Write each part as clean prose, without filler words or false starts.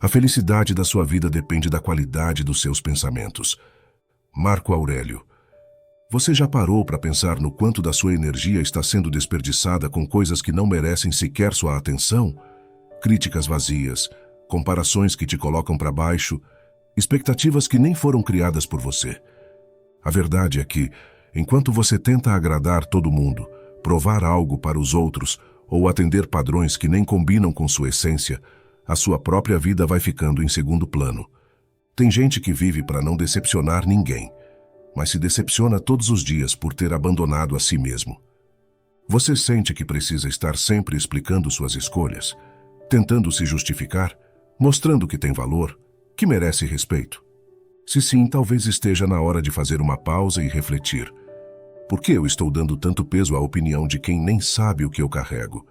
A felicidade da sua vida depende da qualidade dos seus pensamentos. Marco Aurélio. Você já parou para pensar no quanto da sua energia está sendo desperdiçada com coisas que não merecem sequer sua atenção? Críticas vazias, comparações que te colocam para baixo, expectativas que nem foram criadas por você. A verdade é que, enquanto você tenta agradar todo mundo, provar algo para os outros ou atender padrões que nem combinam com sua essência, a sua própria vida vai ficando em segundo plano. Tem gente que vive para não decepcionar ninguém, mas se decepciona todos os dias por ter abandonado a si mesmo. Você sente que precisa estar sempre explicando suas escolhas, tentando se justificar, mostrando que tem valor, que merece respeito? Se sim, talvez esteja na hora de fazer uma pausa e refletir. Por que eu estou dando tanto peso à opinião de quem nem sabe o que eu carrego?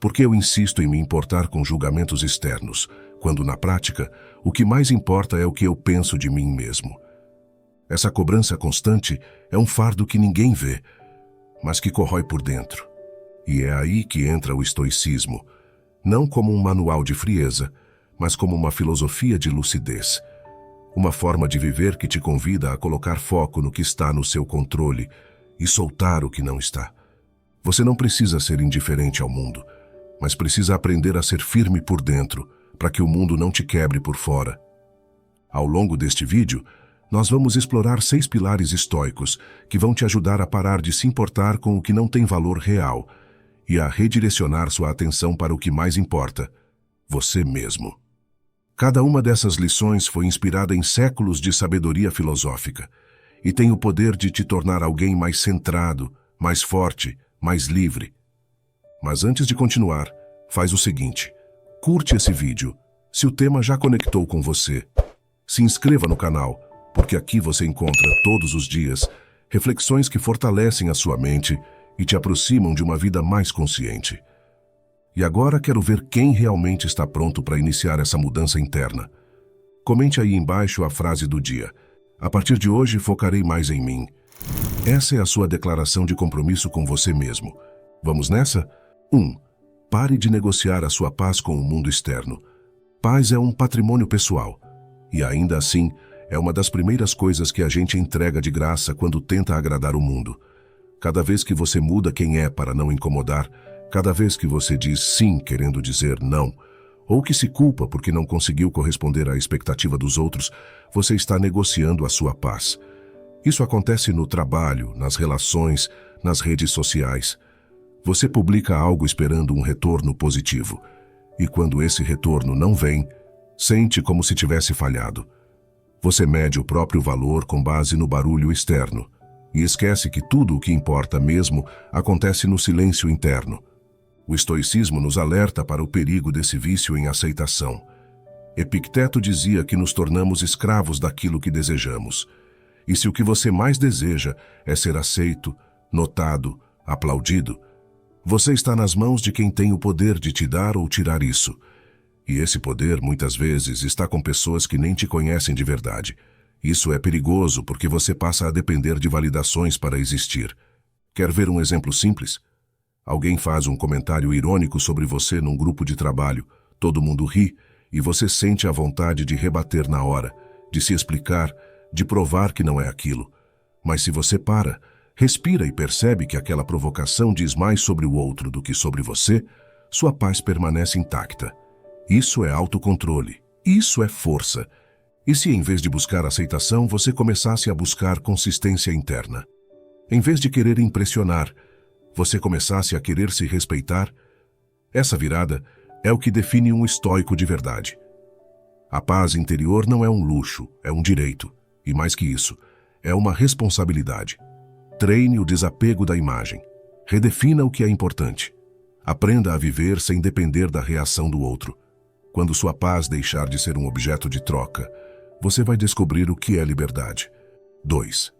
Por que eu insisto em me importar com julgamentos externos, quando na prática, o que mais importa é o que eu penso de mim mesmo? Essa cobrança constante é um fardo que ninguém vê, mas que corrói por dentro. E é aí que entra o estoicismo, não como um manual de frieza, mas como uma filosofia de lucidez. Uma forma de viver que te convida a colocar foco no que está no seu controle e soltar o que não está. Você não precisa ser indiferente ao mundo, mas precisa aprender a ser firme por dentro, para que o mundo não te quebre por fora. Ao longo deste vídeo, nós vamos explorar 6 pilares estoicos que vão te ajudar a parar de se importar com o que não tem valor real e a redirecionar sua atenção para o que mais importa, você mesmo. Cada uma dessas lições foi inspirada em séculos de sabedoria filosófica e tem o poder de te tornar alguém mais centrado, mais forte, mais livre. Mas antes de continuar, faz o seguinte: curte esse vídeo, se o tema já conectou com você. Se inscreva no canal, porque aqui você encontra todos os dias reflexões que fortalecem a sua mente e te aproximam de uma vida mais consciente. E agora quero ver quem realmente está pronto para iniciar essa mudança interna. Comente aí embaixo a frase do dia. A partir de hoje focarei mais em mim. Essa é a sua declaração de compromisso com você mesmo. Vamos nessa? 1. Pare de negociar a sua paz com o mundo externo. Paz é um patrimônio pessoal. E ainda assim, é uma das primeiras coisas que a gente entrega de graça quando tenta agradar o mundo. Cada vez que você muda quem é para não incomodar, cada vez que você diz sim querendo dizer não, ou que se culpa porque não conseguiu corresponder à expectativa dos outros, você está negociando a sua paz. Isso acontece no trabalho, nas relações, nas redes sociais. Você publica algo esperando um retorno positivo. E quando esse retorno não vem, sente como se tivesse falhado. Você mede o próprio valor com base no barulho externo e esquece que tudo o que importa mesmo acontece no silêncio interno. O estoicismo nos alerta para o perigo desse vício em aceitação. Epicteto dizia que nos tornamos escravos daquilo que desejamos. E se o que você mais deseja é ser aceito, notado, aplaudido, você está nas mãos de quem tem o poder de te dar ou tirar isso. E esse poder, muitas vezes, está com pessoas que nem te conhecem de verdade. Isso é perigoso porque você passa a depender de validações para existir. Quer ver um exemplo simples? Alguém faz um comentário irônico sobre você num grupo de trabalho, todo mundo ri e você sente a vontade de rebater na hora, de se explicar, de provar que não é aquilo. Mas se você para, respira e percebe que aquela provocação diz mais sobre o outro do que sobre você, sua paz permanece intacta. Isso é autocontrole. Isso é força. E se em vez de buscar aceitação, você começasse a buscar consistência interna? Em vez de querer impressionar, você começasse a querer se respeitar? Essa virada é o que define um estoico de verdade. A paz interior não é um luxo, é um direito. E mais que isso, é uma responsabilidade. Treine o desapego da imagem. Redefina o que é importante. Aprenda a viver sem depender da reação do outro. Quando sua paz deixar de ser um objeto de troca, você vai descobrir o que é liberdade. 2.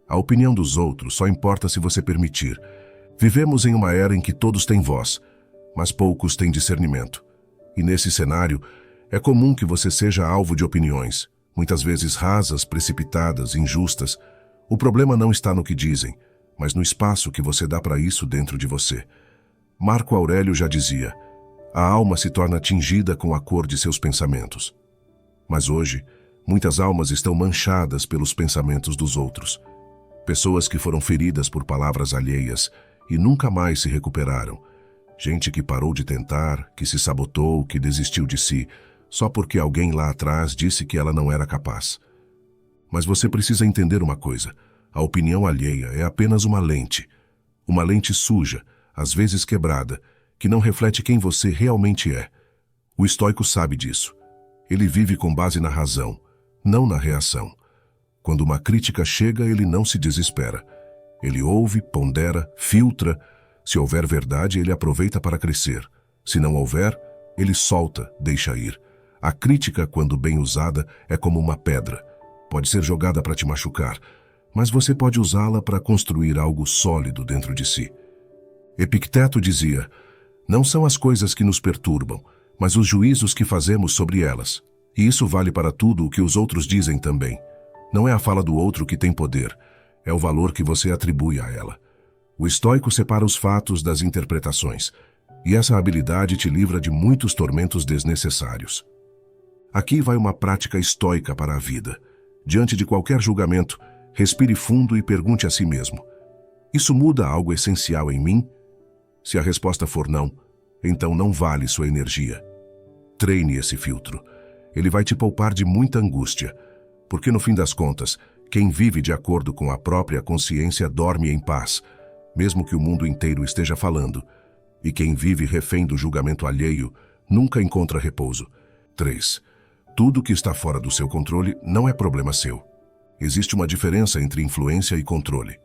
A opinião dos outros só importa se você permitir. Vivemos em uma era em que todos têm voz, mas poucos têm discernimento. E nesse cenário, é comum que você seja alvo de opiniões, muitas vezes rasas, precipitadas, injustas. O problema não está no que dizem, mas no espaço que você dá para isso dentro de você. Marco Aurélio já dizia: a alma se torna tingida com a cor de seus pensamentos. Mas hoje, muitas almas estão manchadas pelos pensamentos dos outros. Pessoas que foram feridas por palavras alheias e nunca mais se recuperaram. Gente que parou de tentar, que se sabotou, que desistiu de si, só porque alguém lá atrás disse que ela não era capaz. Mas você precisa entender uma coisa: a opinião alheia é apenas uma lente suja, às vezes quebrada, que não reflete quem você realmente é. O estoico sabe disso. Ele vive com base na razão, não na reação. Quando uma crítica chega, ele não se desespera. Ele ouve, pondera, filtra. Se houver verdade, ele aproveita para crescer. Se não houver, ele solta, deixa ir. A crítica, quando bem usada, é como uma pedra. Pode ser jogada para te machucar, mas você pode usá-la para construir algo sólido dentro de si. Epicteto dizia: não são as coisas que nos perturbam, mas os juízos que fazemos sobre elas. E isso vale para tudo o que os outros dizem também. Não é a fala do outro que tem poder, é o valor que você atribui a ela. O estoico separa os fatos das interpretações, e essa habilidade te livra de muitos tormentos desnecessários. Aqui vai uma prática estoica para a vida. Diante de qualquer julgamento, respire fundo e pergunte a si mesmo: isso muda algo essencial em mim? Se a resposta for não, então não vale sua energia. Treine esse filtro. Ele vai te poupar de muita angústia, porque no fim das contas, quem vive de acordo com a própria consciência dorme em paz, mesmo que o mundo inteiro esteja falando, e quem vive refém do julgamento alheio nunca encontra repouso. 3. Tudo que está fora do seu controle não é problema seu. Existe uma diferença entre influência e controle.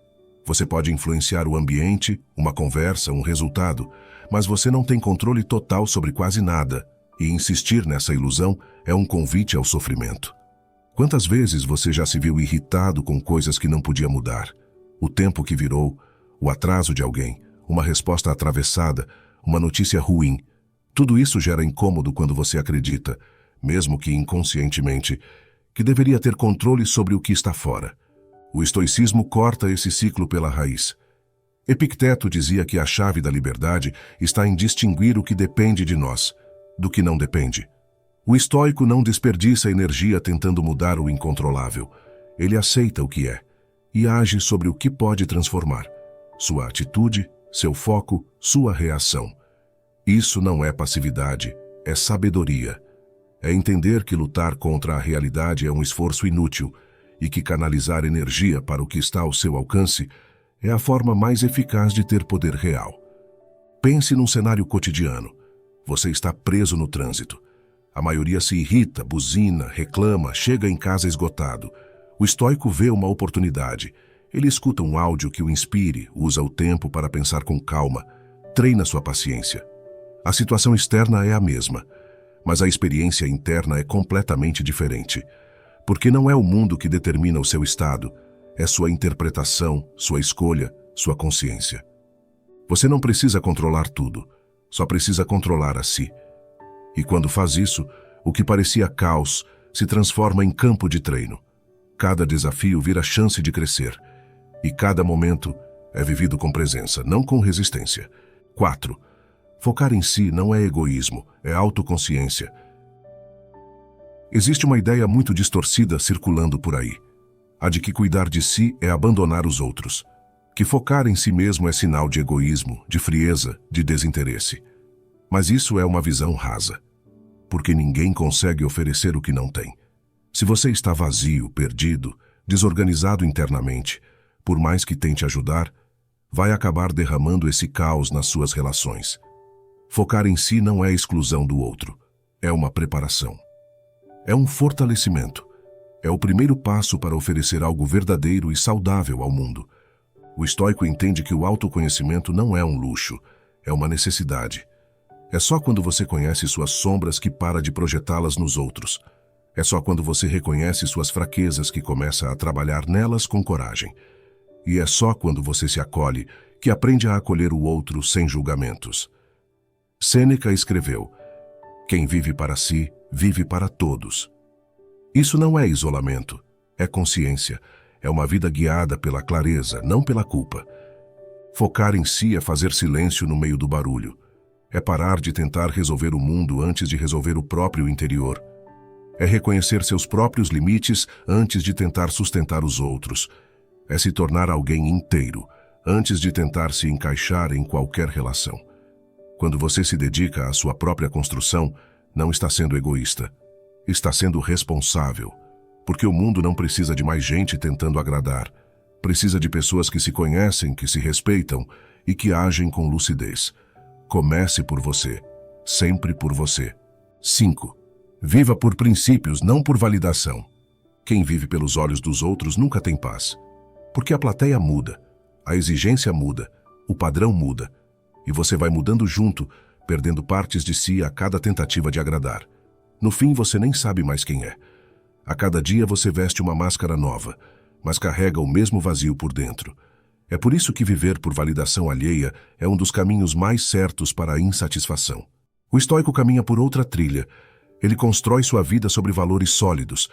Você pode influenciar o ambiente, uma conversa, um resultado, mas você não tem controle total sobre quase nada, e insistir nessa ilusão é um convite ao sofrimento. Quantas vezes você já se viu irritado com coisas que não podia mudar? O tempo que virou, o atraso de alguém, uma resposta atravessada, uma notícia ruim. Tudo isso gera incômodo quando você acredita, mesmo que inconscientemente, que deveria ter controle sobre o que está fora. O estoicismo corta esse ciclo pela raiz. Epicteto dizia que a chave da liberdade está em distinguir o que depende de nós, do que não depende. O estoico não desperdiça energia tentando mudar o incontrolável. Ele aceita o que é e age sobre o que pode transformar. Sua atitude, seu foco, sua reação. Isso não é passividade, é sabedoria. É entender que lutar contra a realidade é um esforço inútil e que canalizar energia para o que está ao seu alcance é a forma mais eficaz de ter poder real. Pense num cenário cotidiano. Você está preso no trânsito. A maioria se irrita, buzina, reclama, chega em casa esgotado. O estoico vê uma oportunidade. Ele escuta um áudio que o inspire, usa o tempo para pensar com calma, treina sua paciência. A situação externa é a mesma, mas a experiência interna é completamente diferente. Porque não é o mundo que determina o seu estado, é sua interpretação, sua escolha, sua consciência. Você não precisa controlar tudo, só precisa controlar a si. E quando faz isso, o que parecia caos se transforma em campo de treino. Cada desafio vira chance de crescer, e cada momento é vivido com presença, não com resistência. 4. Focar em si não é egoísmo, é autoconsciência. Existe uma ideia muito distorcida circulando por aí. A de que cuidar de si é abandonar os outros. Que focar em si mesmo é sinal de egoísmo, de frieza, de desinteresse. Mas isso é uma visão rasa. Porque ninguém consegue oferecer o que não tem. Se você está vazio, perdido, desorganizado internamente, por mais que tente ajudar, vai acabar derramando esse caos nas suas relações. Focar em si não é exclusão do outro, é uma preparação. É um fortalecimento. É o primeiro passo para oferecer algo verdadeiro e saudável ao mundo. O estoico entende que o autoconhecimento não é um luxo, é uma necessidade. É só quando você conhece suas sombras que para de projetá-las nos outros. É só quando você reconhece suas fraquezas que começa a trabalhar nelas com coragem. E é só quando você se acolhe que aprende a acolher o outro sem julgamentos. Sêneca escreveu: quem vive para si, vive para todos. Isso não é isolamento, é consciência, é uma vida guiada pela clareza, não pela culpa. Focar em si é fazer silêncio no meio do barulho. É parar de tentar resolver o mundo antes de resolver o próprio interior. É reconhecer seus próprios limites antes de tentar sustentar os outros. É se tornar alguém inteiro antes de tentar se encaixar em qualquer relação. Quando você se dedica à sua própria construção, não está sendo egoísta. Está sendo responsável. Porque o mundo não precisa de mais gente tentando agradar. Precisa de pessoas que se conhecem, que se respeitam e que agem com lucidez. Comece por você. Sempre por você. 5. Viva por princípios, não por validação. Quem vive pelos olhos dos outros nunca tem paz. Porque a plateia muda, a exigência muda, o padrão muda. E você vai mudando junto, perdendo partes de si a cada tentativa de agradar. No fim, você nem sabe mais quem é. A cada dia você veste uma máscara nova, mas carrega o mesmo vazio por dentro. É por isso que viver por validação alheia é um dos caminhos mais certos para a insatisfação. O estoico caminha por outra trilha. Ele constrói sua vida sobre valores sólidos,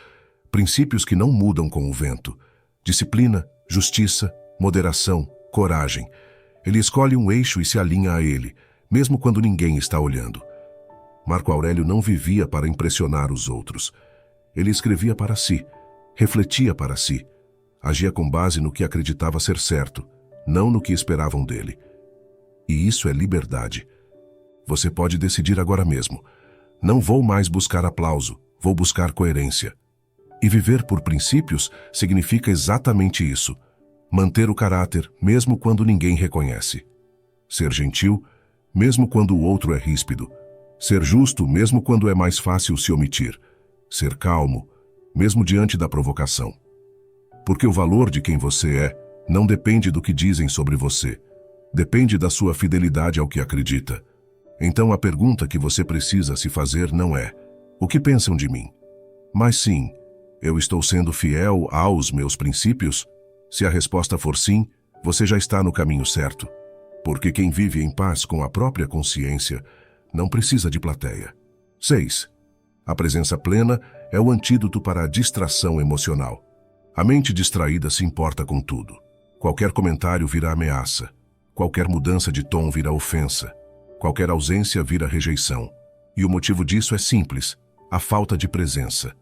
princípios que não mudam com o vento. Disciplina, justiça, moderação, coragem. Ele escolhe um eixo e se alinha a ele, mesmo quando ninguém está olhando. Marco Aurélio não vivia para impressionar os outros. Ele escrevia para si, refletia para si, agia com base no que acreditava ser certo, não no que esperavam dele. E isso é liberdade. Você pode decidir agora mesmo. Não vou mais buscar aplauso, vou buscar coerência. E viver por princípios significa exatamente isso. Manter o caráter, mesmo quando ninguém reconhece. Ser gentil, mesmo quando o outro é ríspido. Ser justo, mesmo quando é mais fácil se omitir. Ser calmo, mesmo diante da provocação. Porque o valor de quem você é não depende do que dizem sobre você. Depende da sua fidelidade ao que acredita. Então a pergunta que você precisa se fazer não é: o que pensam de mim? Mas sim, eu estou sendo fiel aos meus princípios? Se a resposta for sim, você já está no caminho certo. Porque quem vive em paz com a própria consciência não precisa de plateia. 6. A presença plena é o antídoto para a distração emocional. A mente distraída se importa com tudo. Qualquer comentário vira ameaça. Qualquer mudança de tom vira ofensa. Qualquer ausência vira rejeição. E o motivo disso é simples: a falta de presença.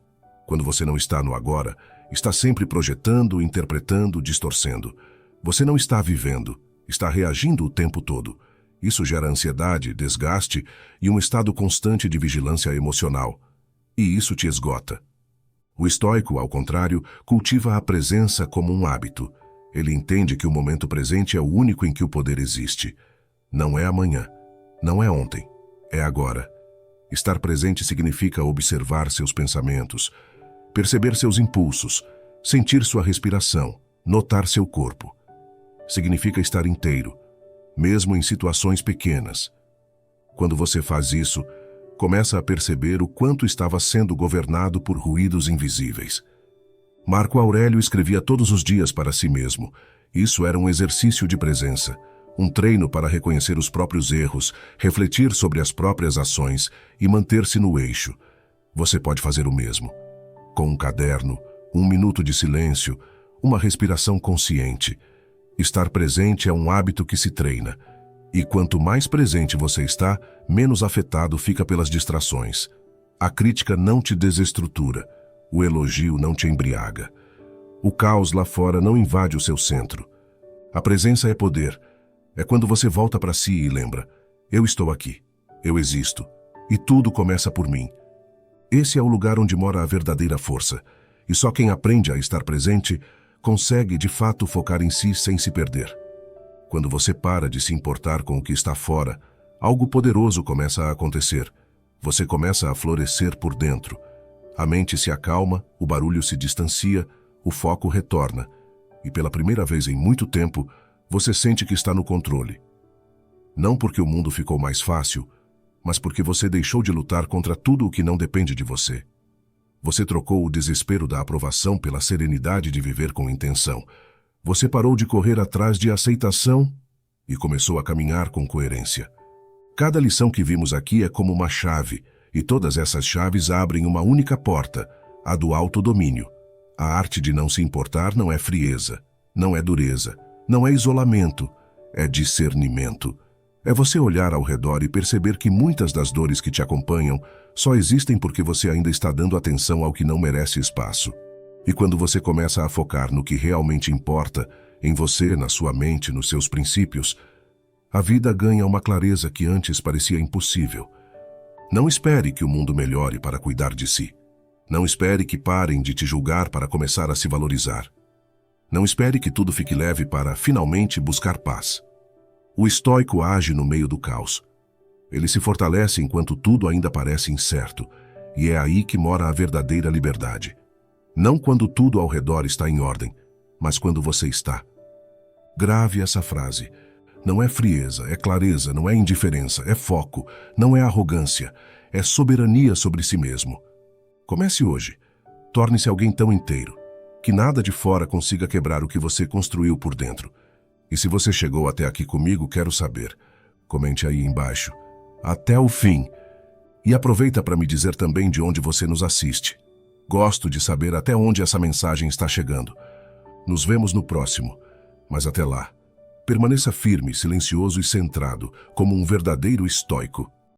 Quando você não está no agora, está sempre projetando, interpretando, distorcendo. Você não está vivendo, está reagindo o tempo todo. Isso gera ansiedade, desgaste e um estado constante de vigilância emocional. E isso te esgota. O estoico, ao contrário, cultiva a presença como um hábito. Ele entende que o momento presente é o único em que o poder existe. Não é amanhã, não é ontem, é agora. Estar presente significa observar seus pensamentos, perceber seus impulsos, sentir sua respiração, notar seu corpo. Significa estar inteiro, mesmo em situações pequenas. Quando você faz isso, começa a perceber o quanto estava sendo governado por ruídos invisíveis. Marco Aurélio escrevia todos os dias para si mesmo. Isso era um exercício de presença, um treino para reconhecer os próprios erros, refletir sobre as próprias ações e manter-se no eixo. Você pode fazer o mesmo. Com um caderno, 1 minuto de silêncio, uma respiração consciente. Estar presente é um hábito que se treina. E quanto mais presente você está, menos afetado fica pelas distrações. A crítica não te desestrutura. O elogio não te embriaga. O caos lá fora não invade o seu centro. A presença é poder. É quando você volta para si e lembra: eu estou aqui, eu existo, e tudo começa por mim. Esse é o lugar onde mora a verdadeira força. E só quem aprende a estar presente consegue, de fato, focar em si sem se perder. Quando você para de se importar com o que está fora, algo poderoso começa a acontecer. Você começa a florescer por dentro. A mente se acalma, o barulho se distancia, o foco retorna. E pela primeira vez em muito tempo, você sente que está no controle. Não porque o mundo ficou mais fácil, mas porque você deixou de lutar contra tudo o que não depende de você. Você trocou o desespero da aprovação pela serenidade de viver com intenção. Você parou de correr atrás de aceitação e começou a caminhar com coerência. Cada lição que vimos aqui é como uma chave, e todas essas chaves abrem uma única porta, a do autodomínio. A arte de não se importar não é frieza, não é dureza, não é isolamento, é discernimento. É você olhar ao redor e perceber que muitas das dores que te acompanham só existem porque você ainda está dando atenção ao que não merece espaço. E quando você começa a focar no que realmente importa, em você, na sua mente, nos seus princípios, a vida ganha uma clareza que antes parecia impossível. Não espere que o mundo melhore para cuidar de si. Não espere que parem de te julgar para começar a se valorizar. Não espere que tudo fique leve para, finalmente, buscar paz. O estoico age no meio do caos. Ele se fortalece enquanto tudo ainda parece incerto, e é aí que mora a verdadeira liberdade. Não quando tudo ao redor está em ordem, mas quando você está. Grave essa frase. Não é frieza, é clareza, não é indiferença, é foco, não é arrogância, é soberania sobre si mesmo. Comece hoje. Torne-se alguém tão inteiro que nada de fora consiga quebrar o que você construiu por dentro. E se você chegou até aqui comigo, quero saber. Comente aí embaixo. Até o fim. E aproveita para me dizer também de onde você nos assiste. Gosto de saber até onde essa mensagem está chegando. Nos vemos no próximo. Mas até lá, permaneça firme, silencioso e centrado, como um verdadeiro estoico.